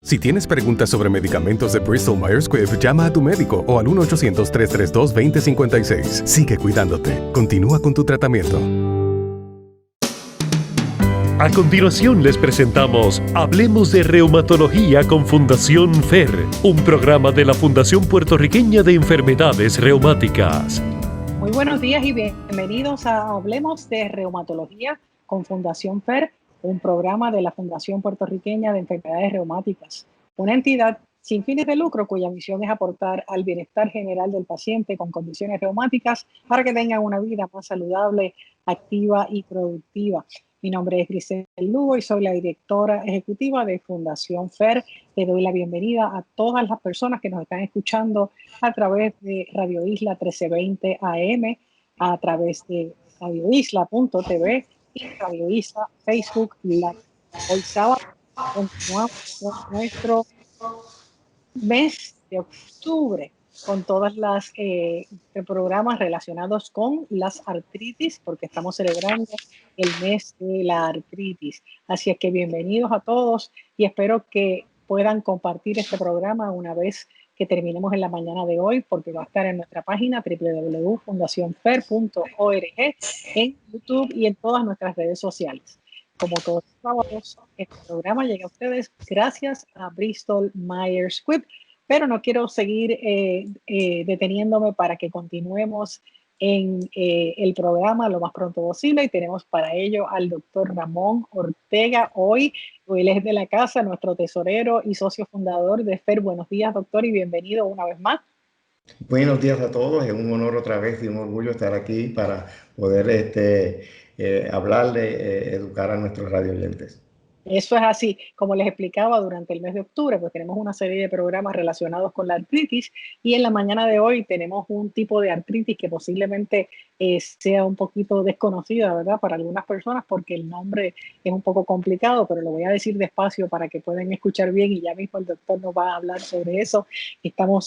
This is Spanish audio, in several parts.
Si tienes preguntas sobre medicamentos de Bristol Myers Squibb, llama a tu médico o al 1-800-332-2056. Sigue cuidándote. Continúa con tu tratamiento. A continuación les presentamos Hablemos de Reumatología con Fundación FER, un programa de la Fundación Puertorriqueña de Enfermedades Reumáticas. Muy buenos días y bienvenidos a Hablemos de Reumatología con Fundación FER, un programa de la Fundación Puertorriqueña de Enfermedades Reumáticas, una entidad sin fines de lucro cuya misión es aportar al bienestar general del paciente con condiciones reumáticas para que tengan una vida más saludable, activa y productiva. Mi nombre es Grisel Lugo y soy la directora ejecutiva de Fundación FER. Le doy la bienvenida a todas las personas que nos están escuchando a través de Radio Isla 1320 AM, a través de radioisla.tv y Radio Isla Facebook Live. Hoy sábado continuamos con nuestro mes de octubre con todas las programas relacionados con las artritis, porque estamos celebrando el mes de la artritis. Así es que bienvenidos a todos y espero que puedan compartir este programa una vez que terminemos en la mañana de hoy, porque va a estar en nuestra página www.fundacionfer.org, en YouTube y en todas nuestras redes sociales. Como todos los sábados, este programa llega a ustedes gracias a Bristol Myers Squibb, pero no quiero seguir deteniéndome para que continuemos en el programa lo más pronto posible, y tenemos para ello al doctor Ramón Ortega hoy. Él es de la casa, nuestro tesorero y socio fundador de FER. Buenos días, doctor, y bienvenido una vez más. Buenos días a todos, es un honor otra vez y un orgullo estar aquí para poder hablarle, educar a nuestros radioyentes. Eso es así. Como les explicaba, durante el mes de octubre, pues tenemos una serie de programas relacionados con la artritis, y en la mañana de hoy tenemos un tipo de artritis que posiblemente sea un poquito desconocida, ¿verdad? Para algunas personas, porque el nombre es un poco complicado, pero lo voy a decir despacio para que puedan escuchar bien, y ya mismo el doctor nos va a hablar sobre eso.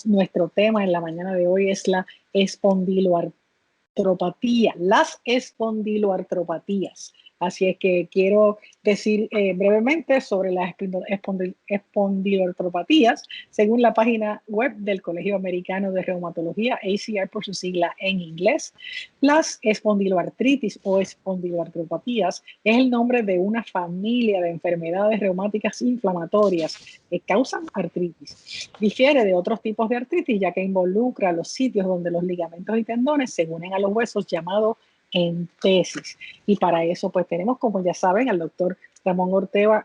Nuestro tema en la mañana de hoy es la espondiloartropatía, las espondiloartropatías. Así es que quiero decir brevemente sobre las espondiloartropatías. Según la página web del Colegio Americano de Reumatología, ACR por su sigla en inglés, las espondiloartritis o espondiloartropatías es el nombre de una familia de enfermedades reumáticas inflamatorias que causan artritis. Difiere de otros tipos de artritis ya que involucra los sitios donde los ligamentos y tendones se unen a los huesos, llamado entesis. Y para eso pues tenemos, como ya saben, al doctor Ramón Ortega,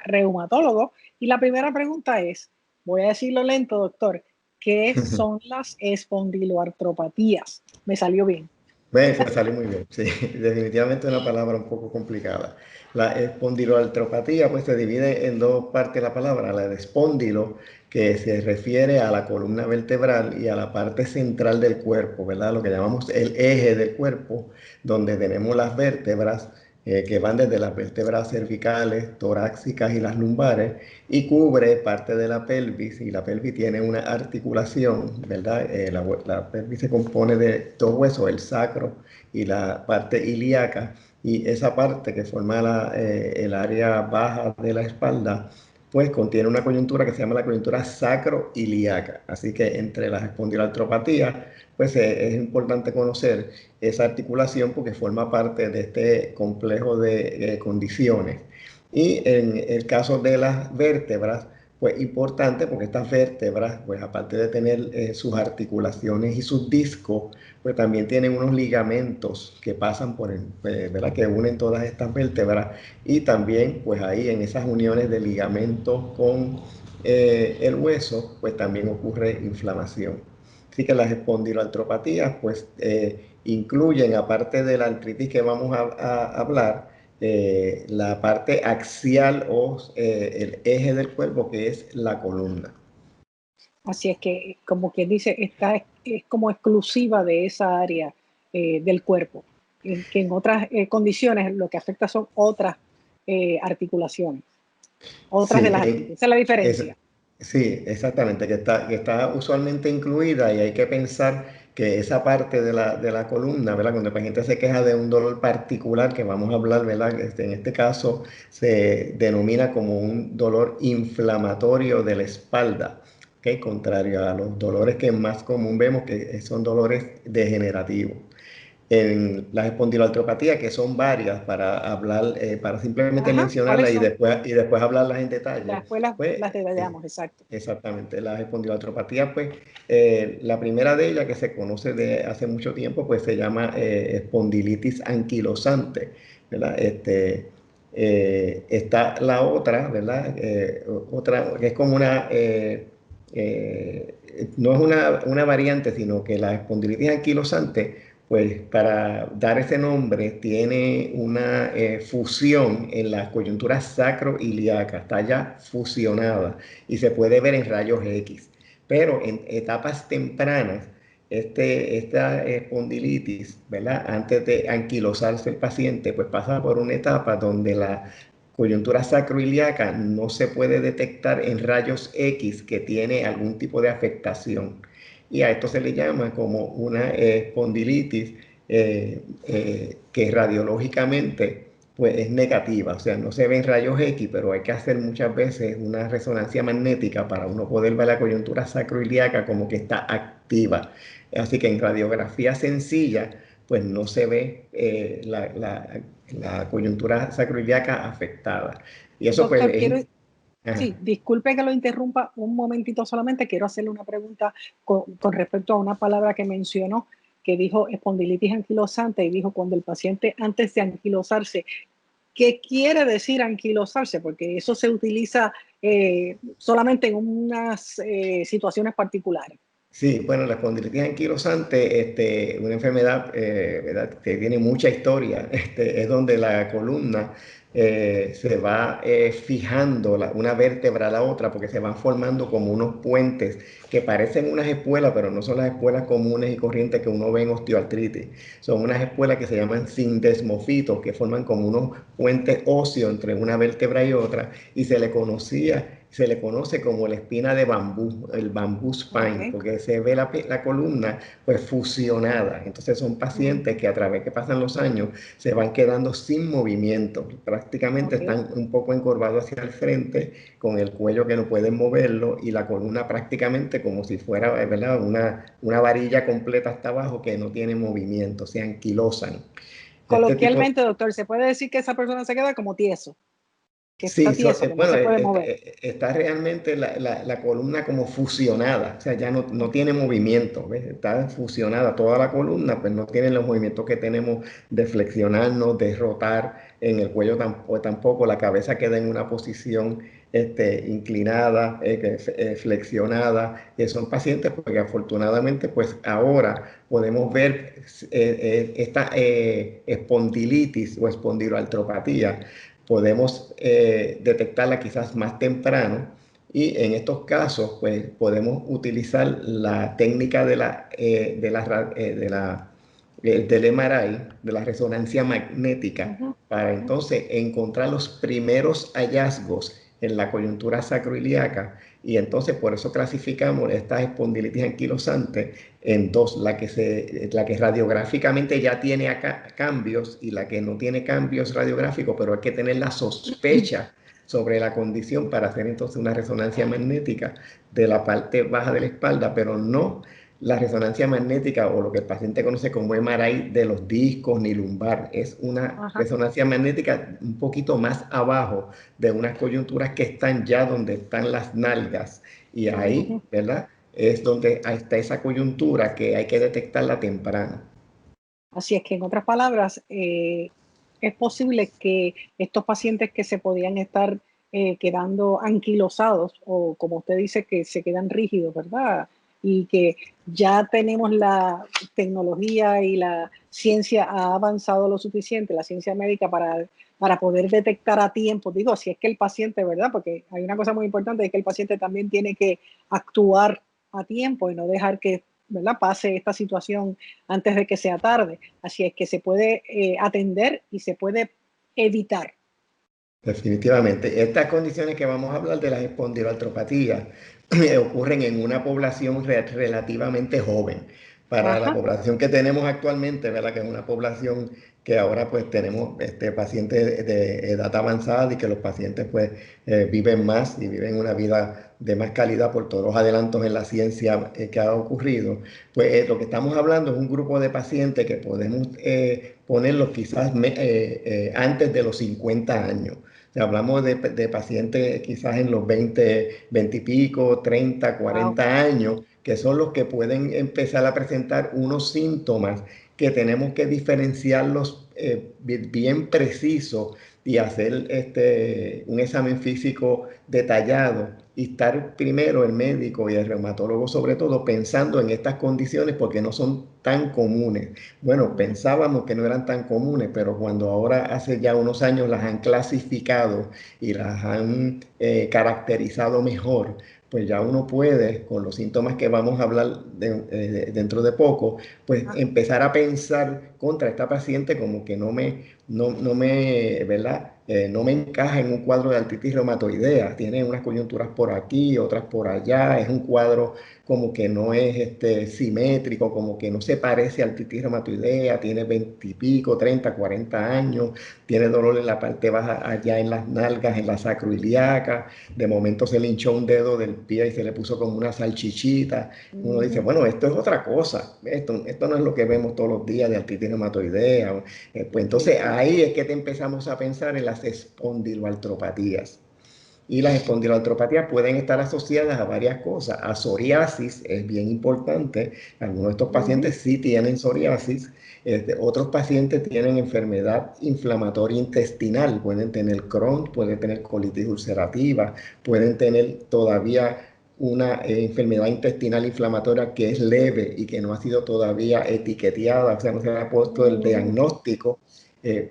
reumatólogo. Y la primera pregunta es, voy a decirlo lento, doctor, ¿qué son las espondiloartropatías? ¿Me salió bien? Me salió muy bien, sí, definitivamente una palabra un poco complicada. La espondiloartropatía pues se divide en dos partes la palabra, la de espóndilo, que se refiere a la columna vertebral y a la parte central del cuerpo, ¿verdad? Lo que llamamos el eje del cuerpo, donde tenemos las vértebras que van desde las vértebras cervicales, torácicas y las lumbares, y cubre parte de la pelvis, y la pelvis tiene una articulación, ¿verdad? La pelvis se compone de dos huesos, el sacro y la parte ilíaca, y esa parte que forma el área baja de la espalda, pues contiene una coyuntura que se llama la coyuntura sacroiliaca. Así que entre las espondiloartropatías, pues es importante conocer esa articulación porque forma parte de este complejo de condiciones. Y en el caso de las vértebras, pues importante porque estas vértebras, pues aparte de tener sus articulaciones y sus discos, pues también tienen unos ligamentos que pasan por ¿verdad? Que unen todas estas vértebras, y también pues ahí en esas uniones de ligamentos con el hueso, pues también ocurre inflamación. Así que las espondiloartropatías pues incluyen, aparte de la artritis que vamos a hablar, la parte axial o el eje del cuerpo, que es la columna. Así es que, como quien dice, es como exclusiva de esa área del cuerpo, que en otras condiciones lo que afecta son otras articulaciones, otras de Sí, las artritis. Esa es la diferencia. sí, exactamente, que está usualmente incluida, y hay que pensar que esa parte de la columna, ¿verdad? Cuando el paciente se queja de un dolor particular, que vamos a hablar, ¿verdad? En este caso se denomina como un dolor inflamatorio de la espalda, ¿ok? Contrario a los dolores que más común vemos, que son dolores degenerativos. En las espondiloartropatías, que son varias, para hablar, para simplemente Ajá, ¿cuáles mencionarlas son? y después hablarlas en detalle, Después pues las detallamos, exacto. exactamente, las espondiloartropatías, pues la primera de ellas que se conoce de hace mucho tiempo, pues se llama espondilitis anquilosante, ¿verdad? Está la otra, ¿verdad? Otra que es como no es una variante, sino que la espondilitis anquilosante, pues para dar ese nombre, tiene una fusión en la coyuntura sacroiliaca, está ya fusionada y se puede ver en rayos X. Pero en etapas tempranas, esta espondilitis, ¿verdad? Antes de anquilosarse el paciente, pues pasa por una etapa donde la coyuntura sacroiliaca no se puede detectar en rayos X que tiene algún tipo de afectación. Y a esto se le llama como una espondilitis que radiológicamente pues, es negativa, o sea, no se ve en rayos X, pero hay que hacer muchas veces una resonancia magnética para uno poder ver la coyuntura sacroiliaca como que está activa. Así que en radiografía sencilla, pues no se ve la coyuntura sacroiliaca afectada. Y eso pues Doctor, quiero, es... Ajá. sí, disculpe que lo interrumpa un momentito solamente, quiero hacerle una pregunta con respecto a una palabra que mencionó, que dijo espondilitis anquilosante y dijo cuando el paciente antes de anquilosarse. ¿Qué quiere decir anquilosarse? Porque eso se utiliza solamente en unas situaciones particulares. Sí, bueno, la espondilitis anquilosante, una enfermedad, ¿verdad? Que tiene mucha historia, es donde la columna se va fijando una vértebra a la otra porque se van formando como unos puentes que parecen unas espuelas, pero no son las espuelas comunes y corrientes que uno ve en osteoartritis. Son unas espuelas que se llaman sindesmofitos, que forman como unos puentes óseos entre una vértebra y otra, y se le conoce como la espina de bambú, el bambú spine, Okay. porque se ve la columna pues fusionada. Entonces son pacientes que a través que pasan los años se van quedando sin movimiento. Prácticamente Okay. están un poco encorvados hacia el frente, con el cuello que no pueden moverlo y la columna prácticamente como si fuera, ¿verdad? Una varilla completa hasta abajo que no tiene movimiento, se anquilosan. Este tipo, Coloquialmente, doctor, se puede decir que esa persona se queda como tieso, que está sí, tieso, que no bueno, se puede mover. está realmente la columna como fusionada, o sea, ya no tiene movimiento, ¿ves? Está fusionada toda la columna, pues no tiene los movimientos que tenemos de flexionarnos, de rotar en el cuello tampoco, la cabeza queda en una posición inclinada, flexionada. Son pacientes porque afortunadamente pues ahora podemos ver esta espondilitis o espondiloartropatía podemos detectarla quizás más temprano y en estos casos pues podemos utilizar la técnica del MRI, de la resonancia magnética, Ujú, para ujú. entonces encontrar los primeros hallazgos en la coyuntura sacroiliaca y entonces por eso clasificamos esta espondilitis anquilosante en dos, la que radiográficamente ya tiene acá cambios y la que no tiene cambios radiográficos, pero hay que tener la sospecha sobre la condición para hacer entonces una resonancia magnética de la parte baja de la espalda, pero no la resonancia magnética o lo que el paciente conoce como MRI de los discos ni lumbar. Es una Ajá. resonancia magnética un poquito más abajo de unas coyunturas que están ya donde están las nalgas y ahí, Ujú. ¿verdad? Es donde está esa coyuntura que hay que detectarla temprano. Así es que, en otras palabras, es posible que estos pacientes que se podían estar quedando anquilosados o como usted dice, que se quedan rígidos, ¿verdad? Y que ya tenemos la tecnología y la ciencia ha avanzado lo suficiente, la ciencia médica para poder detectar a tiempo, digo, si es que el paciente, ¿verdad? Porque hay una cosa muy importante, es que el paciente también tiene que actuar a tiempo y no dejar que, ¿verdad? Pase esta situación antes de que sea tarde. Así es que se puede atender y se puede evitar. Definitivamente. Estas condiciones que vamos a hablar de las espondiloartropatías ocurren en una población relativamente joven. Para la Ajá. población que tenemos actualmente, ¿verdad? Que es una población que ahora pues tenemos pacientes de edad avanzada y que los pacientes pues viven más y viven una vida de más calidad por todos los adelantos en la ciencia que ha ocurrido, pues lo que estamos hablando es un grupo de pacientes que podemos ponerlos quizás antes de los 50 años. O sea, hablamos de pacientes quizás en los 20 y pico, 30, Wow. 40 años, que son los que pueden empezar a presentar unos síntomas que tenemos que diferenciarlos bien preciso y hacer un examen físico detallado y estar primero el médico y el reumatólogo sobre todo pensando en estas condiciones porque no son tan comunes. Bueno, pensábamos que no eran tan comunes, pero cuando ahora hace ya unos años las han clasificado y las han caracterizado mejor, pues ya uno puede, con los síntomas que vamos a hablar dentro de poco, pues empezar a pensar contra esta paciente como que ¿verdad? No me encaja en un cuadro de artritis reumatoidea. Tiene unas coyunturas por aquí, otras por allá. Es un cuadro como que no es simétrico, como que no se parece a artritis reumatoidea. Tiene 20 y pico, 30, 40 años. Tiene dolor en la parte baja, allá en las nalgas, en la sacroiliaca. De momento se le hinchó un dedo del pie y se le puso como una salchichita. Uno dice, Ujú. bueno, esto es otra cosa. Esto no es lo que vemos todos los días de artritis reumatoidea. Pues entonces Sí. ahí es que te empezamos a pensar en las espondiloartropatías. Y las espondiloartropatías pueden estar asociadas a varias cosas. A psoriasis es bien importante. Algunos de estos Ujú. pacientes sí tienen psoriasis. Otros pacientes tienen enfermedad inflamatoria intestinal. Pueden tener Crohn, pueden tener colitis ulcerativa, pueden tener todavía una enfermedad intestinal inflamatoria que es leve y que no ha sido todavía etiqueteada, o sea, no se le ha puesto el Ujú. diagnóstico.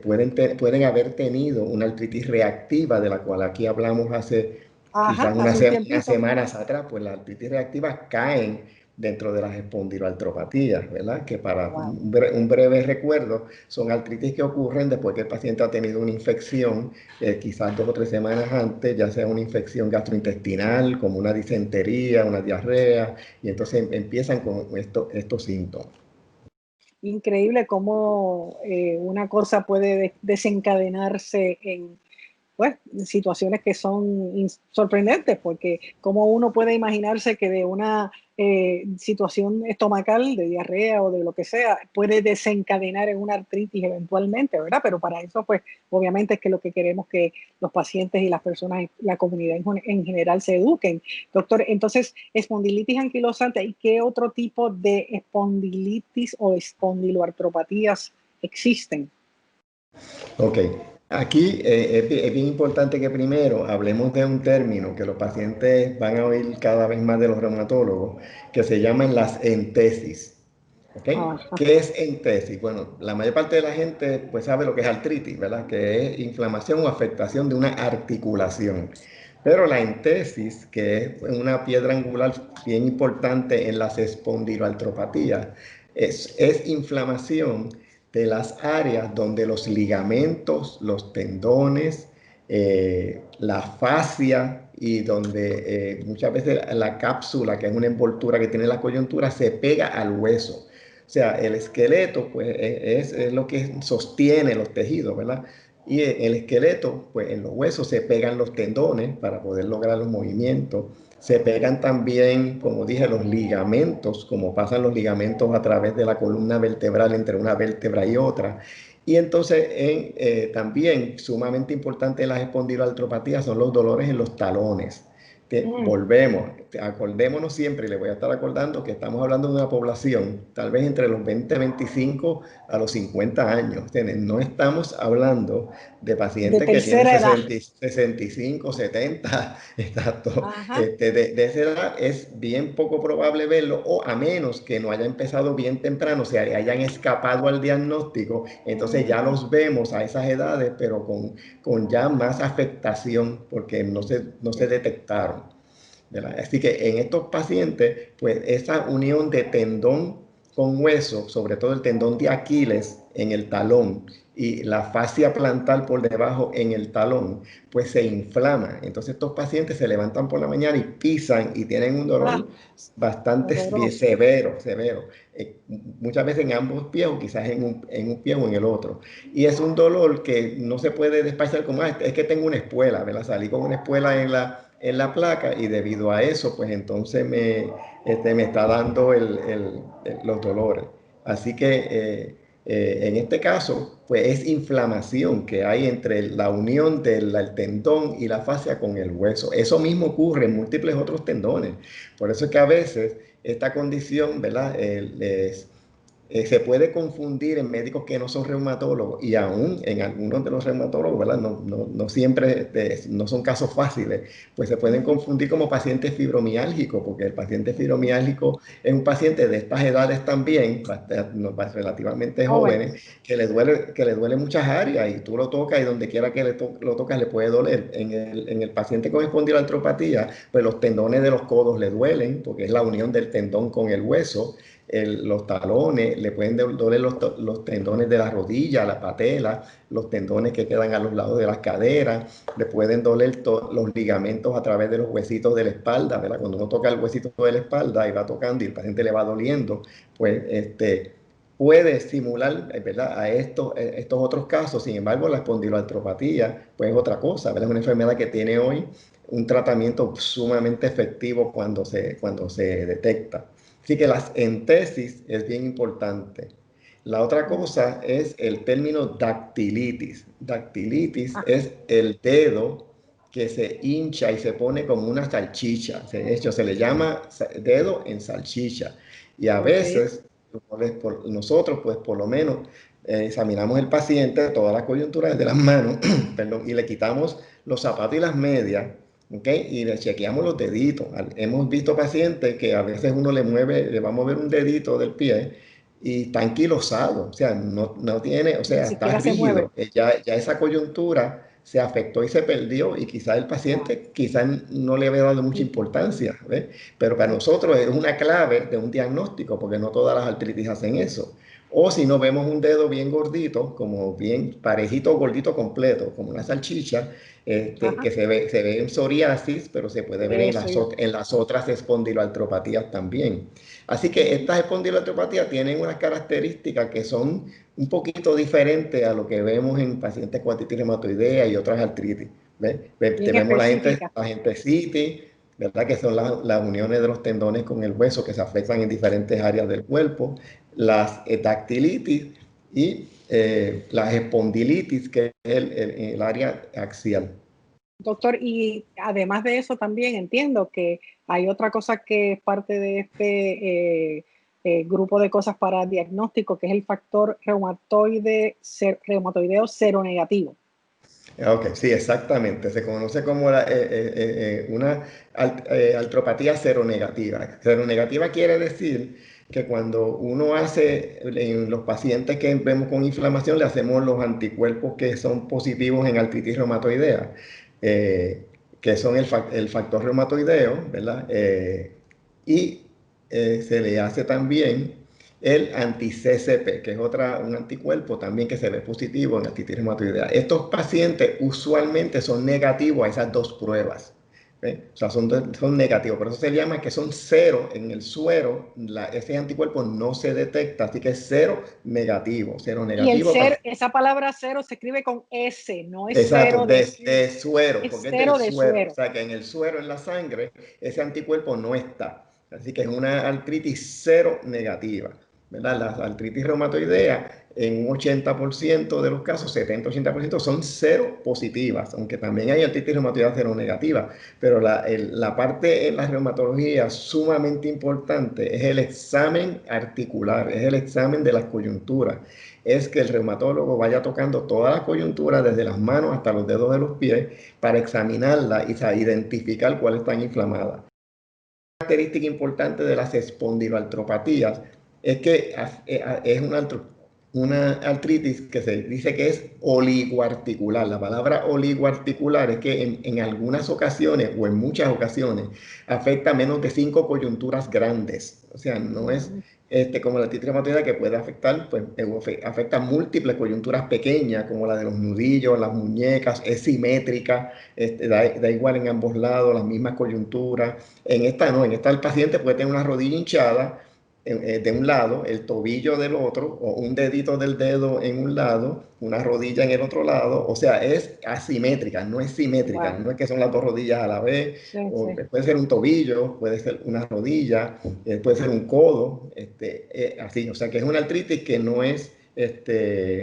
Pueden haber tenido una artritis reactiva, de la cual aquí hablamos hace Ajá, quizás hace un unas tiempito. semanas atrás, pues las artritis reactivas caen dentro de las espondiloartropatías, ¿verdad? Que para Wow. un breve recuerdo, son artritis que ocurren después que el paciente ha tenido una infección, quizás 2 o 3 semanas antes, ya sea una infección gastrointestinal, como una disentería, una diarrea, y entonces empiezan con estos síntomas. Increíble cómo una cosa puede desencadenarse en pues, situaciones que son sorprendentes, porque como uno puede imaginarse que de una situación estomacal, de diarrea o de lo que sea, puede desencadenar en una artritis eventualmente, ¿verdad? Pero para eso, pues, obviamente es que lo que queremos que los pacientes y las personas, la comunidad en general se eduquen. Doctor, entonces, espondilitis anquilosante, ¿y qué otro tipo de espondilitis o espondiloartropatías existen? Ok, aquí es bien importante que primero hablemos de un término que los pacientes van a oír cada vez más de los reumatólogos, que se llaman las entesis. ¿Ok? Ajá. ¿Qué es entesis? Bueno, la mayor parte de la gente pues sabe lo que es artritis, ¿verdad? Que es inflamación o afectación de una articulación. Pero la entesis, que es una piedra angular bien importante en las espondiloartropatías, es inflamación de las áreas donde los ligamentos, los tendones, la fascia y donde muchas veces la cápsula, que es una envoltura que tiene la coyuntura, se pega al hueso. O sea, el esqueleto pues es lo que sostiene los tejidos, ¿verdad? Y el esqueleto, pues en los huesos se pegan los tendones para poder lograr los movimientos. Se pegan también, como dije, los ligamentos, como pasan los ligamentos a través de la columna vertebral entre una vértebra y otra. Y entonces también sumamente importante en las espondiloartropatías son los dolores en los talones. Que Mm. volvemos, acordémonos siempre, y le voy a estar acordando que estamos hablando de una población tal vez entre los 20, 25 a los 50 años. ¿Entiendes? No estamos hablando de De pacientes que tienen tercera edad. 65, 70, exacto. Ajá. De esa edad es bien poco probable verlo, o a menos que no haya empezado bien temprano, o sea, hayan escapado al diagnóstico, entonces ya Ujú. los vemos a esas edades, pero con ya más afectación, porque no se Sí. detectaron. ¿Verdad? Así que en estos pacientes, pues esa unión de tendón con hueso, sobre todo el tendón de Aquiles en el talón y la fascia plantar por debajo en el talón, pues se inflama. Entonces estos pacientes se levantan por la mañana y pisan y tienen un dolor bastante doloroso. severo. Muchas veces en ambos pies o quizás en un pie o en el otro. Y es un dolor que no se puede despachar como, es que tengo una espuela, ¿verdad? Salí con una espuela en la placa y debido a eso, pues entonces me está dando los dolores. Así que en este caso, pues es inflamación que hay entre la unión del tendón y la fascia con el hueso. Eso mismo ocurre en múltiples otros tendones. Por eso es que a veces esta condición, ¿verdad? Se puede confundir en médicos que no son reumatólogos y aún en algunos de los reumatólogos, ¿verdad? No siempre, no son casos fáciles, pues se pueden confundir como pacientes fibromiálgicos, porque el paciente fibromiálgico es un paciente de estas edades también, relativamente jóvenes, que le duele muchas áreas y tú lo tocas y donde quiera que lo tocas le puede doler. En el paciente con espondiloartropatía, pues los tendones de los codos le duelen, porque es la unión del tendón con el hueso. Los talones, le pueden doler los tendones de la rodilla, la patela, los tendones que quedan a los lados de las caderas, le pueden doler los ligamentos a través de los huesitos de la espalda, ¿verdad? Cuando uno toca el huesito de la espalda y va tocando y el paciente le va doliendo, pues puede estimular, ¿verdad? A estos otros casos. Sin embargo, la espondiloartropatía, pues es otra cosa, ¿verdad? Es una enfermedad que tiene hoy un tratamiento sumamente efectivo cuando se detecta. Así que en tesis es bien importante. La otra cosa es el término dactilitis. Dactilitis es el dedo que se hincha y se pone como una salchicha. De hecho, se le llama dedo en salchicha. Y a veces, nosotros, pues por lo menos, examinamos el paciente, todas las coyunturas de las manos, perdón, y le quitamos los zapatos y las medias. ¿Okay? Y le chequeamos los deditos. Hemos visto pacientes que a veces uno le va a mover un dedito del pie y está anquilosado, o sea, no tiene, o Ni sea, está siquiera se mueve. rígido. Ya esa coyuntura se afectó y se perdió y quizás el paciente quizás no le había dado mucha importancia, ¿ves? Pero para nosotros es una clave de un diagnóstico porque no todas las artritis hacen eso. O si no vemos un dedo bien gordito, como bien parejito, gordito completo, como una salchicha, que se ve en psoriasis, pero se puede ver Eso iba. en las otras espondiloartropatías también. Así que estas espondiloartropatías tienen unas características que son un poquito diferentes a lo que vemos en pacientes con artritis reumatoidea y otras artritis. Bien Tenemos específica. la gentecitis, ¿verdad? Que son las uniones de los tendones con el hueso que se afectan en diferentes áreas del cuerpo, las dactilitis y las espondilitis, que es el área axial. Doctor, y además de eso también entiendo que hay otra cosa que es parte de este grupo de cosas para diagnóstico, que es el factor reumatoideo seronegativo. Ok, sí, exactamente. Se conoce como una artropatía seronegativa. Seronegativa quiere decir que cuando uno hace, en los pacientes que vemos con inflamación, le hacemos los anticuerpos que son positivos en artritis reumatoidea, que son el factor reumatoideo, ¿verdad? Y se le hace también el anti-CCP, que es un anticuerpo también que se ve positivo en artritis reumatoidea. Estos pacientes usualmente son negativos a esas dos pruebas. O sea, son negativos, por eso se llama que son cero en el suero, ese anticuerpo no se detecta, así que es cero negativo, cero Y el negativo. cero, esa palabra cero se escribe con S, no es Exacto, cero de, de suero, es porque es del cero de suero. O suero. sea que en el suero, en la sangre, ese anticuerpo no está. Así que es una artritis cero negativa. ¿Verdad? La artritis reumatoidea, en un 80% de los casos, 70-80% son cero positivas, aunque también hay artritis reumatoidea cero negativa. Pero la parte en la reumatología sumamente importante es el examen articular, es el examen de las coyunturas. Es que el reumatólogo vaya tocando toda la coyuntura desde las manos hasta los dedos de los pies para examinarla y identificar cuál está inflamada. Una característica importante de las espondiloartropatías es que es una una artritis que se dice que es oligoarticular. La palabra oligoarticular es que en algunas ocasiones o en muchas ocasiones afecta menos de 5 coyunturas grandes. O sea, no es como la artritis reumatoidea que puede afectar, pues afecta múltiples coyunturas pequeñas, como la de los nudillos, las muñecas, es simétrica, da igual en ambos lados, las mismas coyunturas. En esta no, en esta el paciente puede tener una rodilla hinchada de un lado, el tobillo del otro, o un dedito del dedo en un lado, una rodilla en el otro lado. O sea, es asimétrica, no es simétrica. Wow. No es que son las dos rodillas a la vez. Sí, O sí. puede ser un tobillo, puede ser una rodilla, puede ser un codo, así. O sea, que es una artritis que no es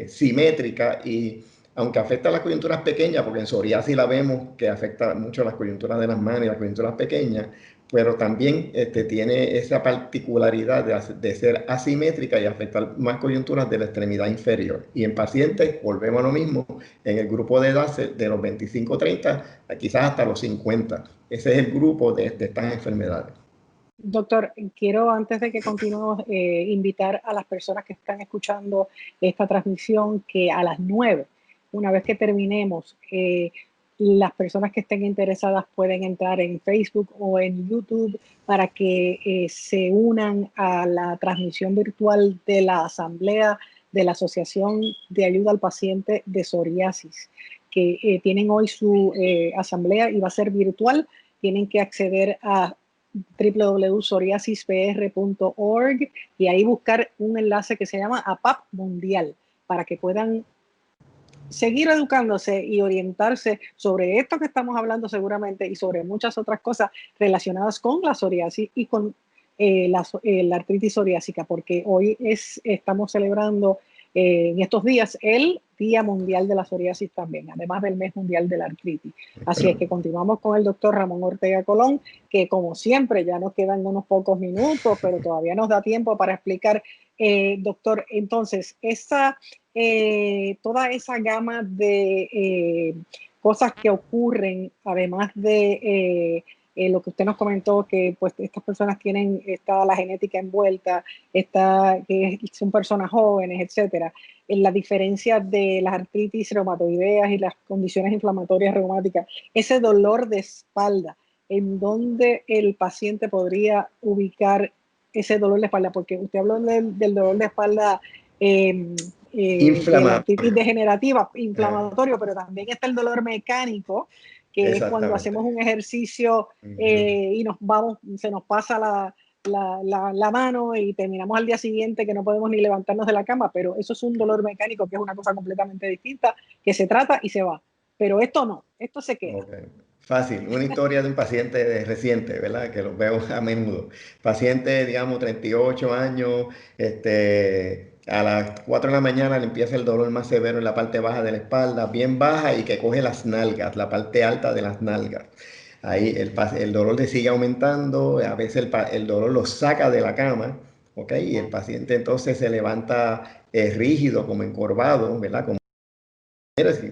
simétrica, y aunque afecta a las coyunturas pequeñas, porque en psoriasis la vemos que afecta mucho a las coyunturas de las manos y las coyunturas pequeñas, pero también tiene esa particularidad de ser asimétrica y afectar más coyunturas de la extremidad inferior. Y en pacientes, volvemos a lo mismo, en el grupo de edad de los 25-30, quizás hasta los 50. Ese es el grupo de estas enfermedades. Doctor, quiero antes de que continuemos invitar a las personas que están escuchando esta transmisión que a las 9, una vez que terminemos, las personas que estén interesadas pueden entrar en Facebook o en YouTube para que se unan a la transmisión virtual de la asamblea de la Asociación de Ayuda al Paciente de Psoriasis, que tienen hoy su asamblea y va a ser virtual. Tienen que acceder a www.psoriasispr.org y ahí buscar un enlace que se llama APAP Mundial para que puedan seguir educándose y orientarse sobre esto que estamos hablando seguramente y sobre muchas otras cosas relacionadas con la psoriasis y con la artritis psoriásica, porque hoy estamos celebrando en estos días el Día Mundial de la Psoriasis también, además del Mes Mundial de la Artritis. Así es que continuamos con el doctor Ramón Ortega Colón, que como siempre ya nos quedan unos pocos minutos, pero todavía nos da tiempo para explicar, doctor, entonces, toda esa gama de cosas que ocurren, además de lo que usted nos comentó, que pues estas personas está la genética envuelta, que son personas jóvenes, etcétera. En la diferencia de las artritis reumatoideas y las condiciones inflamatorias reumáticas, ese dolor de espalda, ¿en dónde el paciente podría ubicar ese dolor de espalda? Porque usted habló del dolor de espalda de la artritis degenerativa, inflamatorio, pero también está el dolor mecánico, que es cuando hacemos un ejercicio y se nos pasa la mano y terminamos al día siguiente que no podemos ni levantarnos de la cama, pero eso es un dolor mecánico que es una cosa completamente distinta, que se trata y se va. Pero esto no, esto se queda. Okay. Fácil, una historia de un paciente reciente, ¿verdad? Que los veo a menudo. Paciente, digamos, 38 años, a las 4 de la mañana le empieza el dolor más severo en la parte baja de la espalda, bien baja, y que coge las nalgas, la parte alta de las nalgas. Ahí el dolor le sigue aumentando, a veces el dolor lo saca de la cama, ¿ok? Y el paciente entonces se levanta rígido, como encorvado, ¿verdad?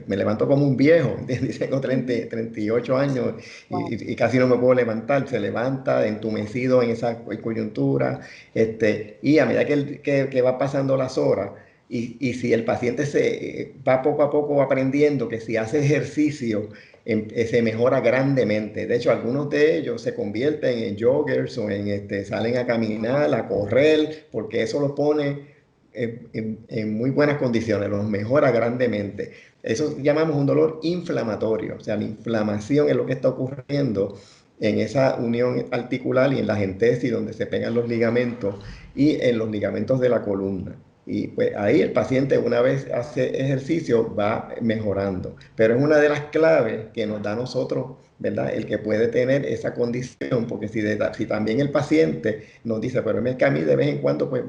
Me levanto como un viejo, ¿entiendes? Tengo 38 años y casi no me puedo levantar. Se levanta entumecido en esa coyuntura, y a medida que va pasando las horas, y si el paciente se va poco a poco aprendiendo que si hace ejercicio se mejora grandemente. De hecho, algunos de ellos se convierten en joggers o salen a caminar, a correr, porque eso los pone en muy buenas condiciones, los mejora grandemente. Eso llamamos un dolor inflamatorio. O sea, la inflamación es lo que está ocurriendo en esa unión articular y en la entesis donde se pegan los ligamentos y en los ligamentos de la columna. Y pues ahí el paciente, una vez hace ejercicio, va mejorando. Pero es una de las claves que nos da a nosotros, ¿verdad? El que puede tener esa condición, porque si también el paciente nos dice, pero es que a mí de vez en cuando, pues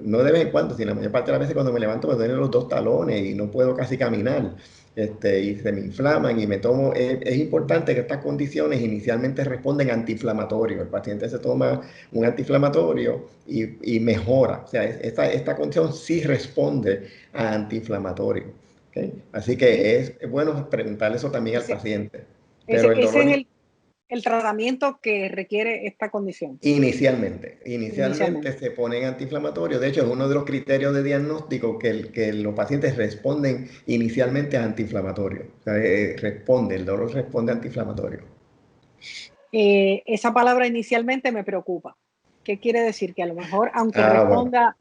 no de vez en cuando, sino la mayor parte de las veces cuando me levanto me duelen los dos talones y no puedo casi caminar, y se me inflaman y me tomo, es importante que estas condiciones inicialmente responden antiinflamatorio. El paciente se toma un antiinflamatorio y mejora. O sea, esta condición sí responde a antiinflamatorio. ¿Okay? Así que es bueno preguntarle eso también al paciente. Pero el dolor el tratamiento que requiere esta condición. Inicialmente Inicialmente. se ponen antiinflamatorios. De hecho, es uno de los criterios de diagnóstico que los pacientes responden inicialmente a antiinflamatorios. O sea, el dolor responde a antiinflamatorio. Esa palabra inicialmente me preocupa. ¿Qué quiere decir? Que a lo mejor, aunque Bueno. responda,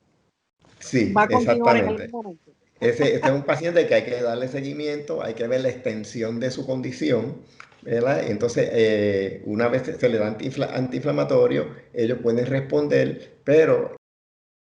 Sí, va a continuar en exactamente. algún momento. Este es un paciente que hay que darle seguimiento, hay que ver la extensión de su condición, ¿verdad? Entonces, una vez se le da antiinflamatorio, ellos pueden responder, pero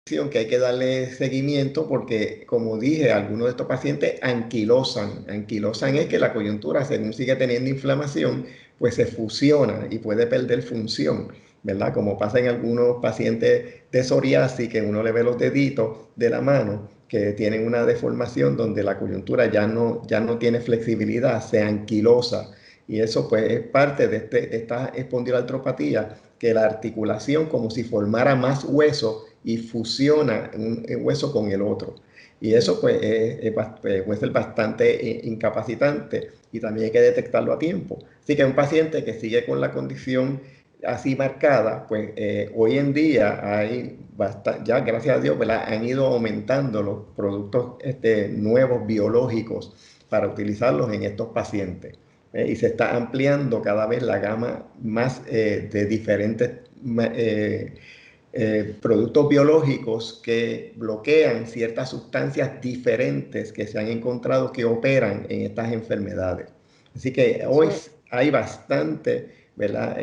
que hay que darle seguimiento porque, como dije, algunos de estos pacientes anquilosan. Anquilosan es que la coyuntura, según sigue teniendo inflamación, pues se fusiona y puede perder función, ¿verdad? Como pasa en algunos pacientes de psoriasis, que uno le ve los deditos de la mano, que tienen una deformación donde la coyuntura ya no tiene flexibilidad, se anquilosa. Y eso pues es parte de esta espondiloartropatía, que la articulación como si formara más hueso y fusiona un hueso con el otro. Y eso pues puede ser bastante incapacitante y también hay que detectarlo a tiempo. Así que un paciente que sigue con la condición así marcada, pues hoy en día hay ya gracias a Dios, ¿verdad? Han ido aumentando los productos nuevos biológicos para utilizarlos en estos pacientes. Y se está ampliando cada vez la gama más de diferentes productos biológicos que bloquean ciertas sustancias diferentes que se han encontrado que operan en estas enfermedades. Así que hoy hay bastante, ¿verdad?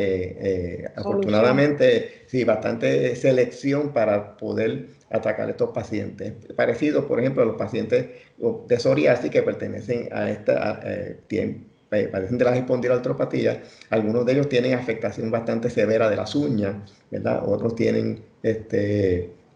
Afortunadamente, sí, bastante selección para poder atacar a estos pacientes. Parecido, por ejemplo, a los pacientes de psoriasis que pertenecen a esta padecen de las espondiloartropatías. Algunos de ellos tienen afectación bastante severa de las uñas, ¿verdad? Otros tienen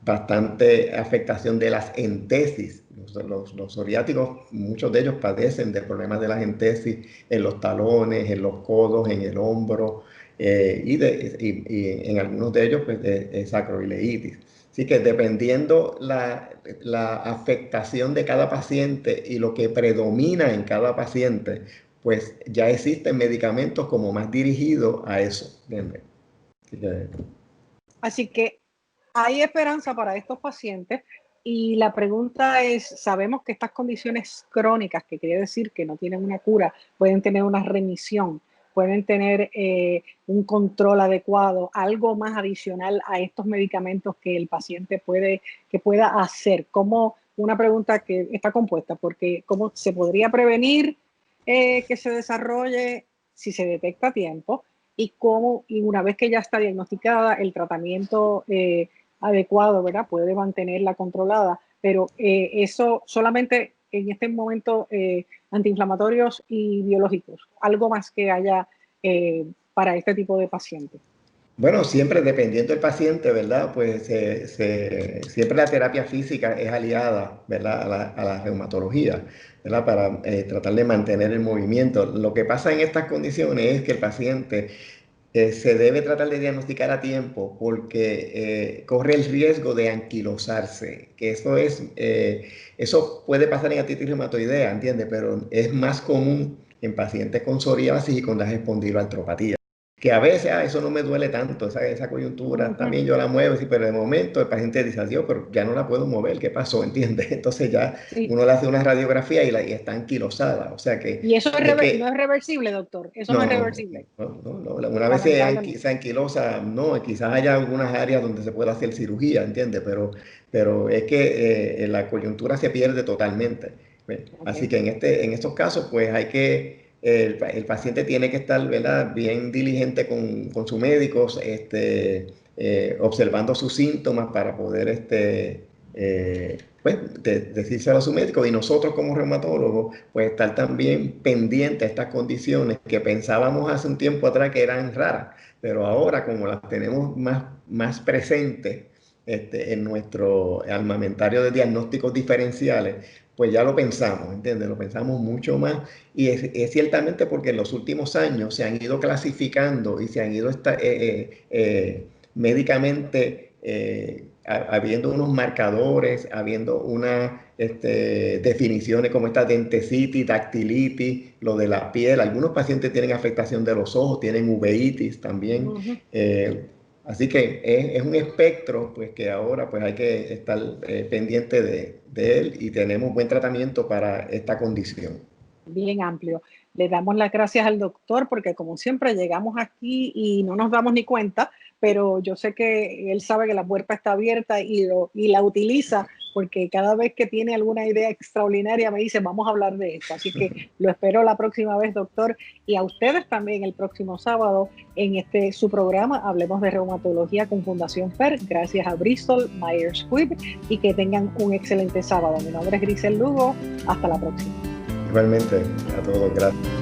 bastante afectación de las entesis. Los psoriáticos, muchos de ellos padecen de problemas de las entesis en los talones, en los codos, en el hombro y en algunos de ellos pues, de sacroileitis. Así que dependiendo la afectación de cada paciente y lo que predomina en cada paciente, pues ya existen medicamentos como más dirigidos a eso. Así que hay esperanza para estos pacientes y la pregunta es, sabemos que estas condiciones crónicas, que quiere decir que no tienen una cura, pueden tener una remisión, pueden tener un control adecuado, algo más adicional a estos medicamentos que el paciente pueda hacer. Como una pregunta que está compuesta, porque cómo se podría prevenir que se desarrolle si se detecta a tiempo y una vez que ya está diagnosticada, el tratamiento adecuado, ¿verdad? Puede mantenerla controlada, pero eso solamente en este momento antiinflamatorios y biológicos, algo más que haya para este tipo de pacientes. Bueno, siempre dependiendo del paciente, ¿verdad? Pues siempre la terapia física es aliada, ¿verdad? A la reumatología, ¿verdad? Para tratar de mantener el movimiento. Lo que pasa en estas condiciones es que el paciente se debe tratar de diagnosticar a tiempo porque corre el riesgo de anquilosarse, que eso puede pasar en artritis reumatoidea, ¿entiendes? Pero es más común en pacientes con psoriasis y con las espondiloartropatías. Que a veces, eso no me duele tanto, esa coyuntura, también yo la muevo, sí, pero de momento el paciente dice, Dios, pero ya no la puedo mover, ¿qué pasó? ¿Entiendes? Entonces ya uno le hace una radiografía y está anquilosada, o sea que... Y eso no es reversible, doctor, eso no es reversible. No. Una vez se anquilosa, no, quizás haya algunas áreas donde se pueda hacer cirugía, ¿entiendes? Pero es que la coyuntura se pierde totalmente. Okay. Así que en estos casos, pues hay que... El paciente tiene que estar, ¿verdad?, bien diligente con su médico, observando sus síntomas para poder pues, decírselo a su médico, y nosotros como reumatólogos pues estar también pendientes a estas condiciones que pensábamos hace un tiempo atrás que eran raras, pero ahora como las tenemos más presentes en nuestro armamentario de diagnósticos diferenciales, pues ya lo pensamos, ¿entiendes? Lo pensamos mucho más, y es ciertamente porque en los últimos años se han ido clasificando y se han ido médicamente habiendo unos marcadores, habiendo unas definiciones como esta dentecitis, dactilitis, lo de la piel. Algunos pacientes tienen afectación de los ojos, tienen uveitis también. Así que es un espectro pues, que ahora pues, hay que estar pendiente de él y tenemos buen tratamiento para esta condición. Bien amplio. Le damos las gracias al doctor porque como siempre llegamos aquí y no nos damos ni cuenta, pero yo sé que él sabe que la puerta está abierta y la utiliza porque cada vez que tiene alguna idea extraordinaria me dice vamos a hablar de esto. Así que lo espero la próxima vez, doctor, y a ustedes también el próximo sábado en su programa Hablemos de Reumatología con Fundación FER. Gracias a Bristol Myers Squibb y que tengan un excelente sábado. Mi nombre es Grisel Lugo. Hasta la próxima. Igualmente, a todos, gracias.